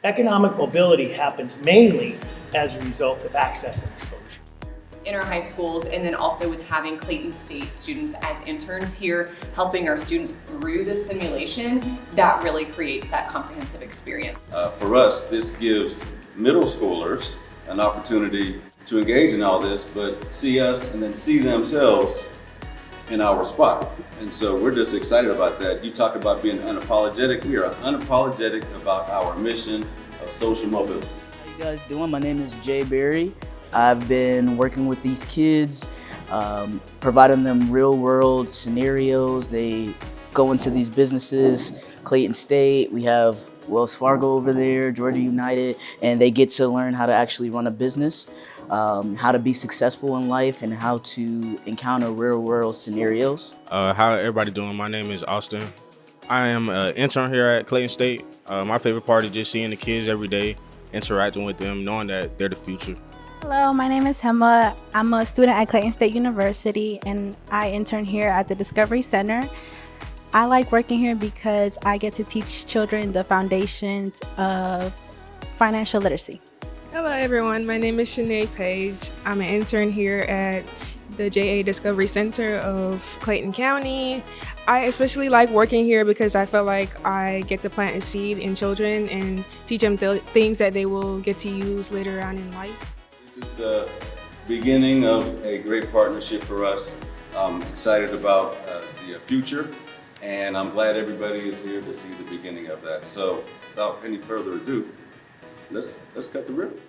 Economic mobility happens mainly as a result of access and exposure. In our high schools, and then also with having Clayton State students as interns here, helping our students through the simulation, that really creates that comprehensive experience. For us, this gives middle schoolers an opportunity to engage in all this, but see us and then see themselves in our spot. And so we're just excited about that. You talk about being unapologetic. We are unapologetic about our mission of social mobility. How you guys doing? My name is Jay Berry. I've been working with these kids, providing them real world scenarios. They go into these businesses, Clayton State, we have Wells Fargo over there, Georgia United, and they get to learn how to actually run a business, how to be successful in life, and how to encounter real world scenarios. How everybody doing? My name is Austin. I am an intern here at Clayton State. My favorite part is just seeing the kids every day, interacting with them, knowing that they're the future. Hello, my name is Hema. I'm a student at Clayton State University and I intern here at the Discovery Center. I like working here because I get to teach children the foundations of financial literacy. Hello everyone, my name is Shanae Page. I'm an intern here at the JA Discovery Center of Clayton County. I especially like working here because I feel like I get to plant a seed in children and teach them things that they will get to use later on in life. This is the beginning of a great partnership for us. I'm excited about the future, and I'm glad everybody is here to see the beginning of that. So without any further ado, let's cut the ribbon.